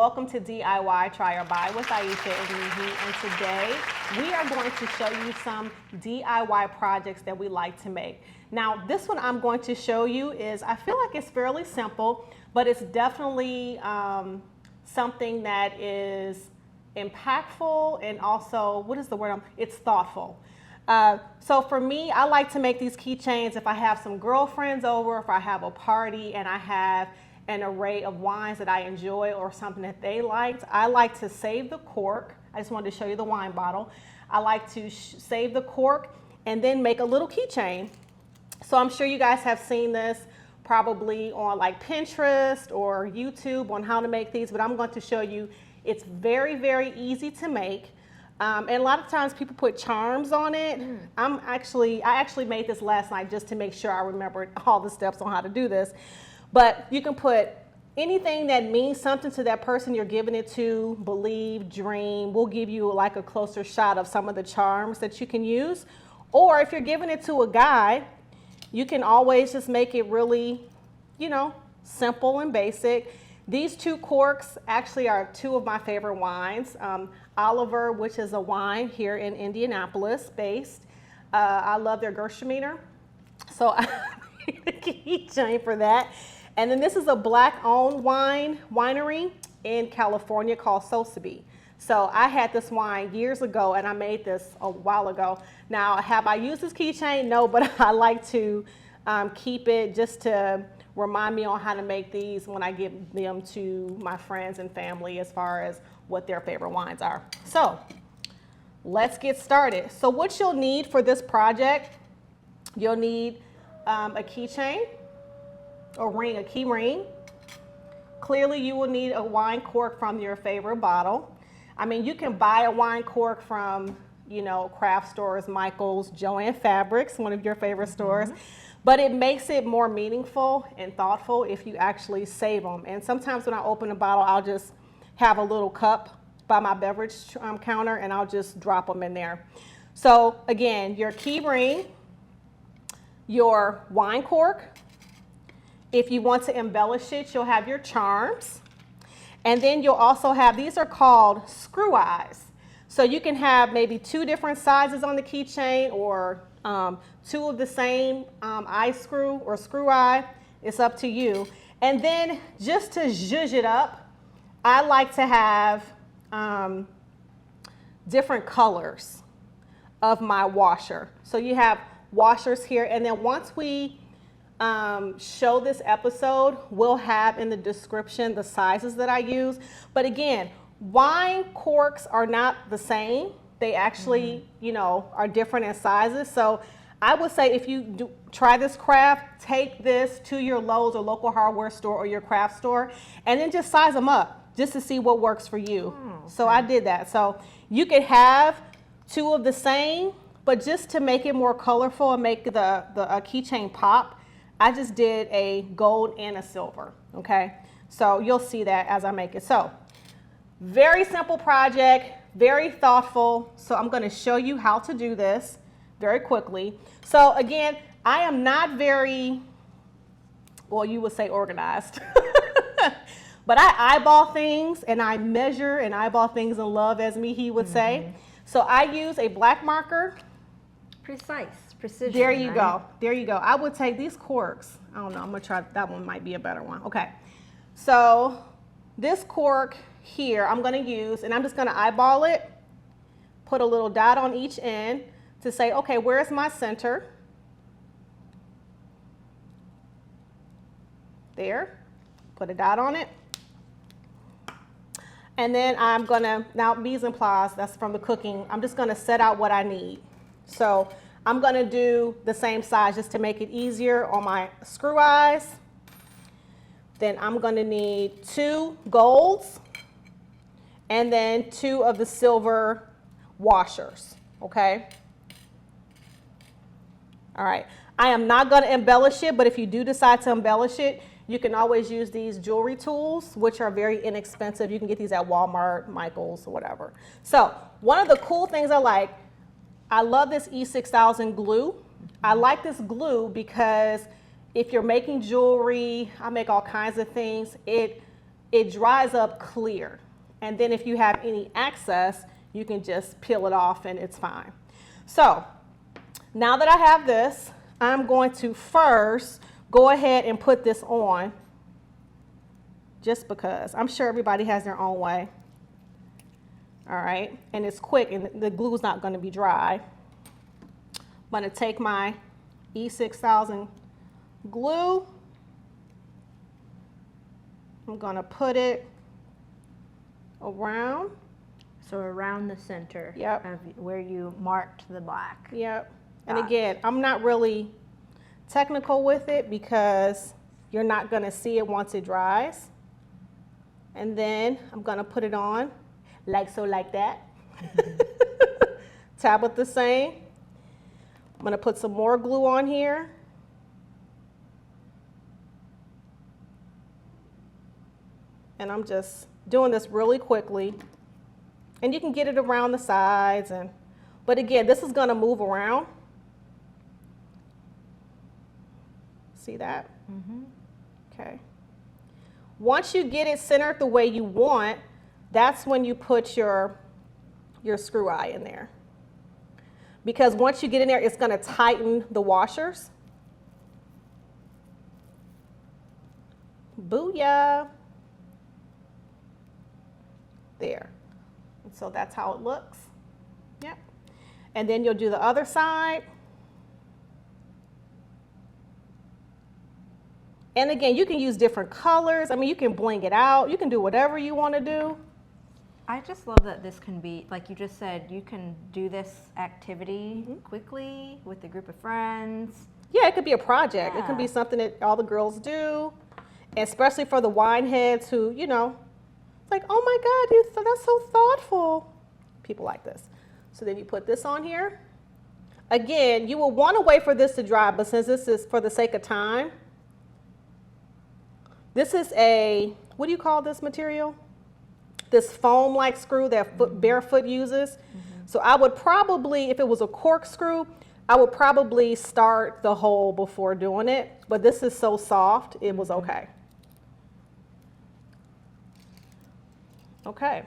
welcome to DIY Try or Buy with Yiesha and Mee Hee. And today we are going to show you some DIY projects that we like to make. Now, this one I'm going to show you is, I feel like it's fairly simple, but it's definitely something that is impactful and also, what is the word? It's thoughtful. So for me, I like to make these keychains if I have some girlfriends over, if I have a party and I have an array of wines that I enjoy or something that they liked. I like to save the cork. I just wanted to show you the wine bottle. I like to save the cork and then make a little keychain. So I'm sure you guys have seen this probably on like Pinterest or YouTube on how to make these, but I'm going to show you it's very, very easy to make. And a lot of times people put charms on it. I actually made this last night just to make sure I remembered all the steps on how to do this. But you can put anything that means something to that person you're giving it to, believe, dream. We'll give you like a closer shot of some of the charms that you can use. Or if you're giving it to a guy, you can always just make it really, you know, simple and basic. These two corks actually are two of my favorite wines. Oliver, which is a wine here in Indianapolis based. I love their Gewürztraminer. So I made a keychain for that. And then this is a black-owned winery in California called Sotheby. So I had this wine years ago, and I made this a while ago. Now, have I used this keychain? No, but I like to keep it just to remind me on how to make these when I give them to my friends and family as far as what their favorite wines are. So let's get started. So what you'll need for this project, you'll need a keychain, a key ring. Clearly you will need a wine cork from your favorite bottle. I mean, you can buy a wine cork from, you know, craft stores, Michael's, Joann Fabrics, one of your favorite stores. But it makes it more meaningful and thoughtful if you actually save them. And sometimes when I open a bottle, I'll just have a little cup by my beverage counter and I'll just drop them in there. So again, your key ring, your wine cork. If you want to embellish it, you'll have your charms. And then you'll also have, these are called screw eyes. So you can have maybe two different sizes on the keychain or two of the same eye screw or screw eye. It's up to you. And then just to zhuzh it up, I like to have different colors of my washer. So you have washers here. And then once we show this episode, we'll have in the description the sizes that I use. But again, wine corks are not the same. They actually, you know, are different in sizes. So I would say if you try this craft, take this to your Lowe's or local hardware store or your craft store and then just size them up just to see what works for you. Okay. So I did that. So you could have two of the same, but just to make it more colorful and make the keychain pop, I just did a gold and a silver, okay? So you'll see that as I make it. So very simple project, very thoughtful. So I'm gonna show you how to do this very quickly. So again, I am not very, well, you would say organized, but I eyeball things and I measure and eyeball things in love, as Mee Hee would say. So I use a black marker. Precise. Precision, there you go. There you go. I would take these corks. I don't know. I'm going to try. That one might be a better one. Okay. So this cork here I'm going to use, and I'm just going to eyeball it, put a little dot on each end to say, okay, where's my center? There. Put a dot on it. And then I'm going to, now mise en place, that's from the cooking. I'm just going to set out what I need. So I'm going to do the same size just to make it easier on my screw eyes. Then I'm going to need two golds and then two of the silver washers, okay? All right. I am not going to embellish it, but if you do decide to embellish it, you can always use these jewelry tools, which are very inexpensive. You can get these at Walmart, Michael's, or whatever. So one of the cool things I love this E6000 glue. I like this glue because if you're making jewelry, I make all kinds of things, it it dries up clear. And then if you have any excess, you can just peel it off and it's fine. So now that I have this, I'm going to first go ahead and put this on, just because. I'm sure everybody has their own way. All right, and it's quick and the glue's not going to be dry. I'm going to take my E6000 glue. I'm going to put it around. So around the center. Yep. Of where you marked the black. Yep. And again, I'm not really technical with it because you're not going to see it once it dries. And then I'm going to put it on like so, like that. Tabitha same. I'm going to put some more glue on here. And I'm just doing this really quickly. And you can get it around the sides. But again, this is going to move around. See that? Mm-hmm. Okay. Once you get it centered the way you want, that's when you put your screw eye in there. Because once you get in there, it's going to tighten the washers. Booyah. There. And so that's how it looks. Yep. And then you'll do the other side. And again, you can use different colors. I mean, you can bling it out. You can do whatever you want to do. I just love that this can be, like you just said, you can do this activity quickly with a group of friends. Yeah, it could be a project. Yeah. It can be something that all the girls do, especially for the wine heads who, you know, it's like, oh my God, that's so thoughtful. People like this. So then you put this on here. Again, you will want to wait for this to dry, but since this is for the sake of time, this is a, what do you call this material? This foam-like screw that Barefoot uses. Mm-hmm. So I would probably, if it was a corkscrew, I would probably start the hole before doing it. But this is so soft, it was okay. Okay.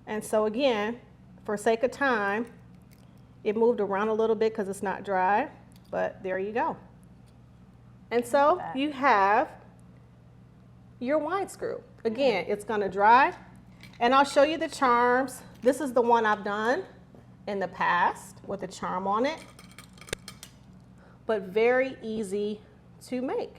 And so again, for sake of time, it moved around a little bit because it's not dry, but there you go. And so you have your wine screw. Again, it's going to dry. And I'll show you the charms. This is the one I've done in the past with a charm on it, but very easy to make.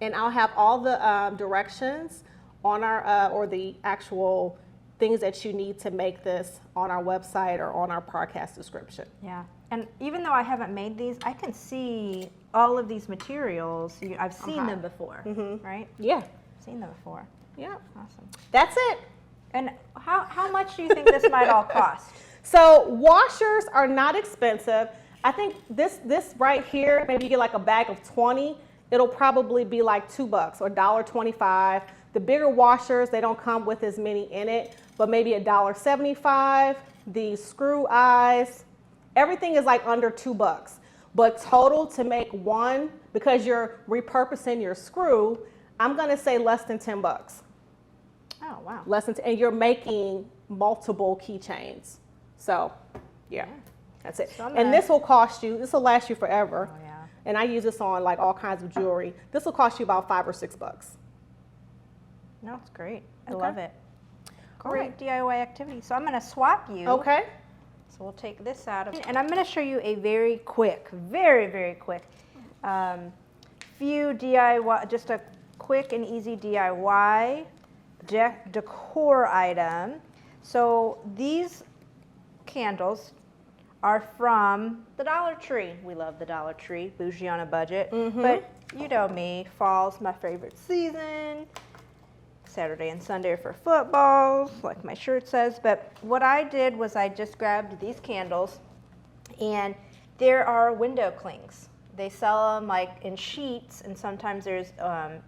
And I'll have all the directions on our, or the actual things that you need to make this on our website or on our podcast description. Yeah. And even though I haven't made these, I can see all of these materials. I've seen them before, right? Yeah. Seen them before. Yeah. Awesome. That's it. And how much do you think this might all cost? So washers are not expensive. I think this right here, maybe you get like a bag of 20, it'll probably be like $2 or $1.25. The bigger washers, they don't come with as many in it, but maybe $1.75. The screw eyes, everything is like under $2. But total to make one, because you're repurposing your screw, I'm gonna say less than $10. Oh, wow. Less than, and you're making multiple keychains. So, yeah, that's it. So and this will cost you, this will last you forever. Oh, yeah. And I use this on like all kinds of jewelry. This will cost you about $5 or $6. No, it's great. I Okay. love it. Great Right. DIY activity. So I'm going to swap you. Okay. So we'll take this out of, and I'm going to show you a very quick, very, very quick, few DIY, just a quick and easy DIY decor item. So these candles are from the Dollar Tree. We love the Dollar Tree, bougie on a budget. But you know me, fall's my favorite season. Saturday and Sunday are for football, like my shirt says. But what I did was I just grabbed these candles, and there are window clings. They sell them like in sheets, and sometimes there's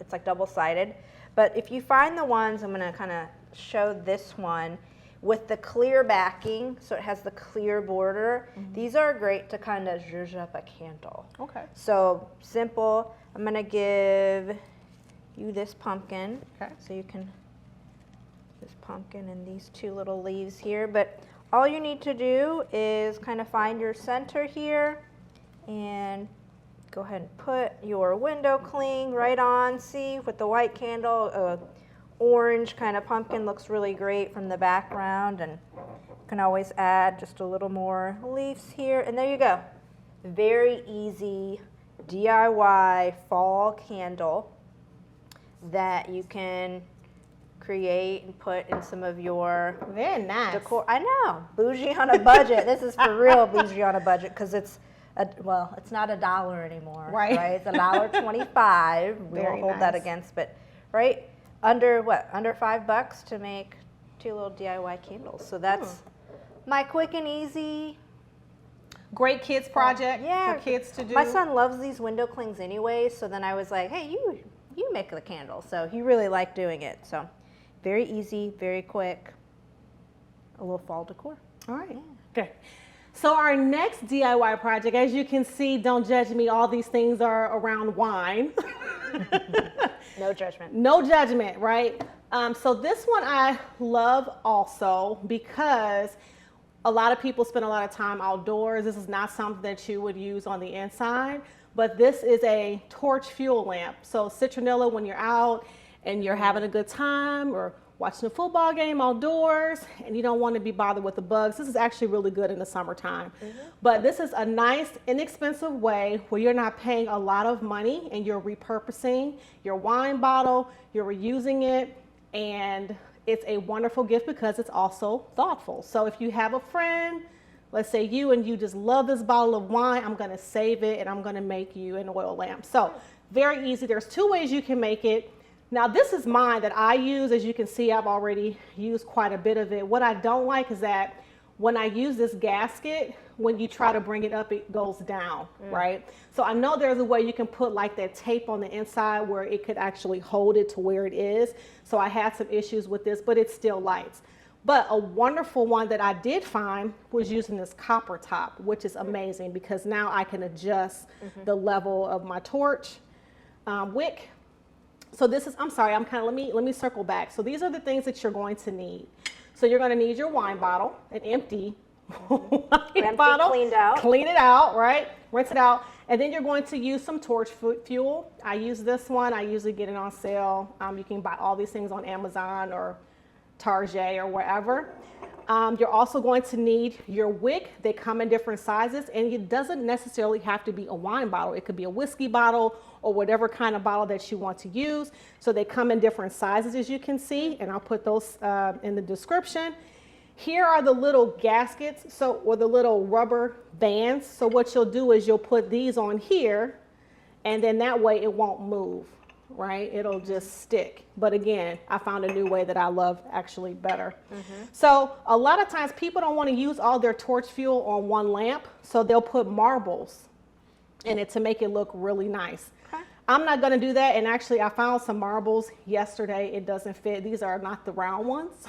it's like double-sided. But if you find the ones, I'm going to kind of show this one with the clear backing, so it has the clear border. These are great to kind of zhuzh up a candle. Okay. So simple. I'm going to give you this pumpkin, Okay. so you can this pumpkin and these two little leaves here. But all you need to do is kind of find your center here and go ahead and put your window cling right on. See, with the white candle, orange kind of pumpkin looks really great from the background, and you can always add just a little more leaves here, and there you go. Very easy DIY fall candle that you can create and put in some of your Very nice. decor. I know, bougie on a budget. This is for real bougie on a budget, because it's it's not $1 anymore, right? It's $1.25. We Very won't hold that nice. against, but right under under $5 to make 2 little DIY candles. So that's my quick and easy. Great kids project Yeah, for kids to do. My son loves these window clings anyway, so then I was like, hey, you make the candle. So he really liked doing it. So very easy, very quick, a little fall decor. All right. Okay. So our next DIY project, as you can see, don't judge me, all these things are around wine. No judgment. No judgment, right? So this one I love also because a lot of people spend a lot of time outdoors. This is not something that you would use on the inside, but this is a torch fuel lamp. So citronella, when you're out and you're having a good time or watching a football game outdoors and you don't want to be bothered with the bugs, this is actually really good in the summertime. But this is a nice, inexpensive way where you're not paying a lot of money and you're repurposing your wine bottle, you're reusing it, and it's a wonderful gift because it's also thoughtful. So if you have a friend, let's say you just love this bottle of wine, I'm gonna save it and I'm gonna make you an oil lamp. So very easy. There's 2 ways you can make it. Now this is mine that I use. As you can see, I've already used quite a bit of it. What I don't like is that when I use this gasket, when you try to bring it up, it goes down, right? So I know there's a way you can put like that tape on the inside where it could actually hold it to where it is. So I had some issues with this, but it still lights. But a wonderful one that I did find was using this copper top, which is amazing because now I can adjust the level of my torch wick. So this is, I'm sorry, let me circle back. So these are the things that you're going to need. So you're going to need your wine bottle, an empty wine bottle. Cleaned out. Clean it out, right? Rinse it out. And then you're going to use some torch fuel. I use this one. I usually get it on sale. You can buy all these things on Amazon or Target or wherever. You're also going to need your wick. They come in different sizes, and it doesn't necessarily have to be a wine bottle. It could be a whiskey bottle or whatever kind of bottle that you want to use. So they come in different sizes, as you can see, and I'll put those in the description. Here are the little gaskets, or the little rubber bands. So what you'll do is you'll put these on here, and then that way it won't move, right? It'll just stick. But again, I found a new way that I love actually better. So a lot of times people don't want to use all their torch fuel on one lamp, so they'll put marbles in it to make it look really nice. I'm not going to do that, and actually I found some marbles yesterday. It doesn't fit. These are not the round ones.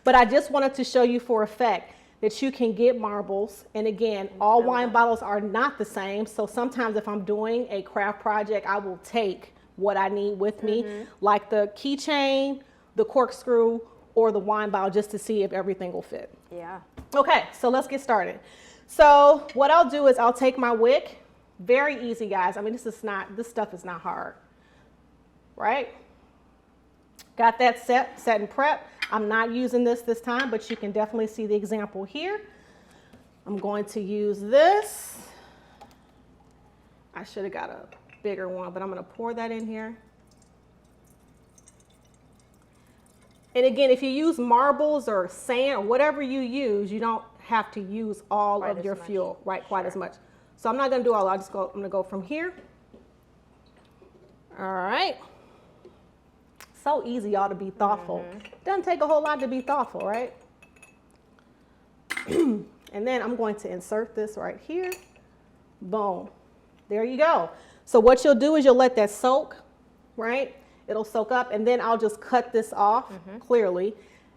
But I just wanted to show you for effect that you can get marbles. And again, all wine bottles are not the same. So sometimes if I'm doing a craft project, I will take what I need with me, like the keychain, the corkscrew, or the wine bottle, just to see if everything will fit. Yeah. Okay, so let's get started. So what I'll do is I'll take my wick. Very easy, guys. I mean, this stuff is not hard, right? Got that set and prep. I'm not using this time, but you can definitely see the example here. I'm going to use this. I should have got a bigger one, but I'm going to pour that in here. And again, if you use marbles or sand or whatever you use, you don't have to use all of your fuel, right? Quite as much. So I'm not going to do all. I'm going to go from here. All right. So easy, y'all, to be thoughtful. Doesn't take a whole lot to be thoughtful, right? And then I'm going to insert this right here. Boom. There you go. So what you'll do is you'll let that soak, right? It'll soak up, and then I'll just cut this off clearly.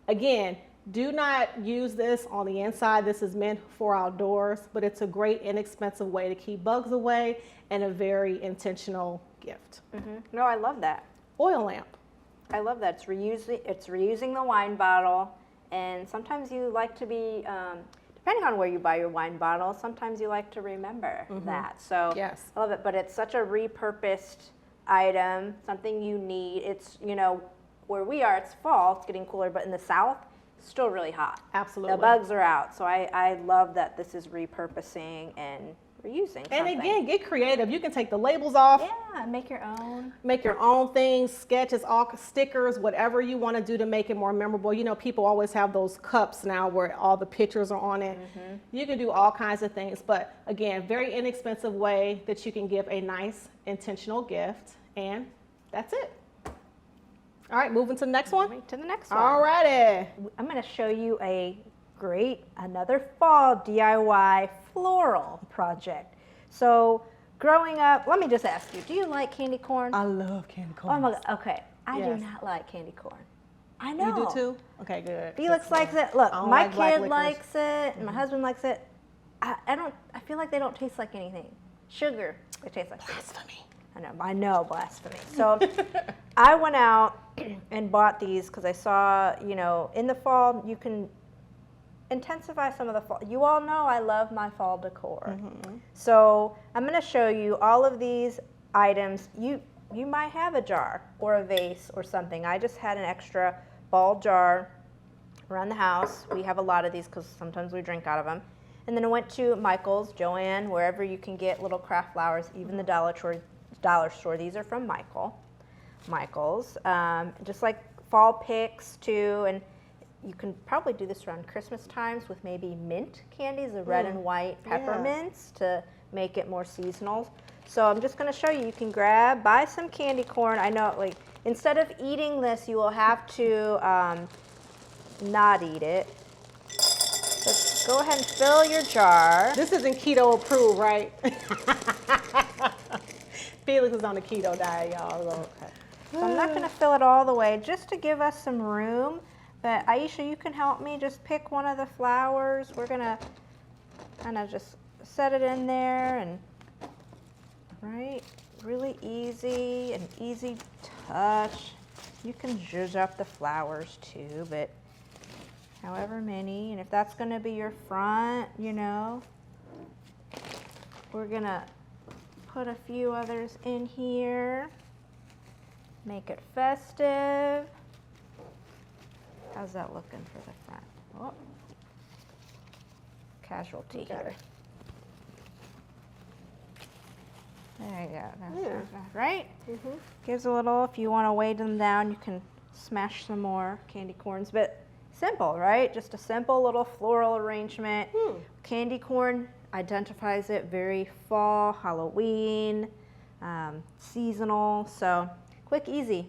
Again, do not use this on the inside. This is meant for outdoors, but it's a great, inexpensive way to keep bugs away and a very intentional gift. No, I love that. Oil lamp. I love that. It's reusing the wine bottle, and sometimes you like to be, depending on where you buy your wine bottle, sometimes you like to remember that. So Yes. I love it, but it's such a repurposed item, something you need. It's, you know, where we are, it's fall, it's getting cooler, but in the South, it's still really hot. Absolutely. The bugs are out, so I love that this is repurposing and reusing something. And again, get creative. You can take the labels off. Yeah, make your own. Make your own things, sketches, all stickers, whatever you want to do to make it more memorable. You know, people always have those cups now where all the pictures are on it. You can do all kinds of things, but again, very inexpensive way that you can give a nice, intentional gift, and that's it. All right, moving to the next one. Right to the next one. All righty. I'm going to show you another fall DIY floral project. So growing up, let me just ask you, do you like candy corn? I love candy corn. Oh my God, okay. I Yes. do not like candy corn. I know. You do too? Okay, good. Felix likes it. Look, I don't my like black kid licorice. likes it, and my husband likes it. I feel like they don't taste like anything. Sugar, they taste like sugar. Blasphemy. I know, blasphemy. So I went out and bought these because I saw, you know, in the fall you can intensify some of the fall. You all know I love my fall decor. So I'm going to show you all of these items. You might have a jar or a vase or something. I just had an extra ball jar around the house. We have a lot of these because sometimes we drink out of them. And then I went to Michael's, Joann, wherever you can get little craft flowers, even the dollar store. These are from Michael's. Just like fall picks too, and you can probably do this around Christmas times with maybe mint candies, the red and white peppermints to make it more seasonal. So I'm just going to show you. You can buy some candy corn. I know, like, instead of eating this, you will have to not eat it. So go ahead and fill your jar. This isn't keto approved, right? Felix is on the keto diet, y'all. Okay. So I'm not going to fill it all the way, just to give us some room. But Yiesha, you can help me just pick one of the flowers. We're going to kind of just set it in there, and right, really easy, an easy touch. You can zhuzh up the flowers too, but however many, and if that's going to be your front, you know, we're going to put a few others in here. Make it festive. How's that looking for the front? Oh, casualty here. There you go. That's right? Gives a little, if you want to weigh them down, you can smash some more candy corns. But simple, right? Just a simple little floral arrangement. Candy corn identifies it very fall, Halloween, seasonal. So quick, easy.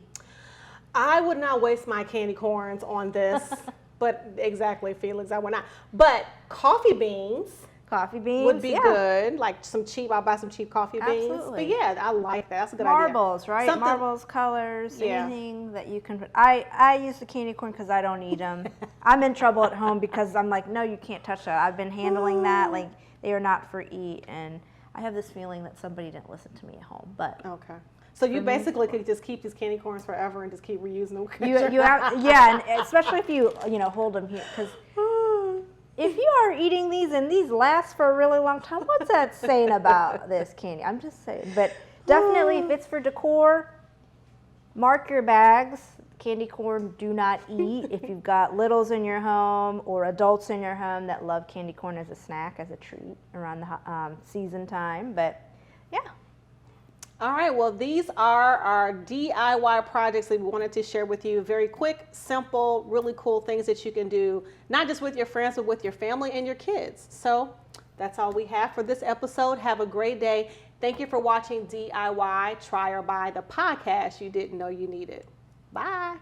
I would not waste my candy corns on this, but exactly, Felix, I would not. But coffee beans would be good, like some cheap. I'll buy some cheap coffee beans. Absolutely. But yeah, I like that. That's a good Marbles, idea. right? Marbles, colors, anything that you can put. I use the candy corn because I don't eat them. I'm in trouble at home because I'm like, no, you can't touch that. I've been handling that. Like, they are not for eat. And I have this feeling that somebody didn't listen to me at home. But okay. So you basically could just keep these candy corns forever and just keep reusing them. You have, yeah, and especially if you hold them here, because if you are eating these and these last for a really long time, what's that saying about this candy? I'm just saying. But definitely, if it's for decor, mark your bags. Candy corn, do not eat. If you've got littles in your home or adults in your home that love candy corn as a snack, as a treat around the season time. But yeah. All right, well, these are our DIY projects that we wanted to share with you. Very quick, simple, really cool things that you can do, not just with your friends, but with your family and your kids. So that's all we have for this episode. Have a great day. Thank you for watching DIY Try or Buy, the podcast you didn't know you needed. Bye.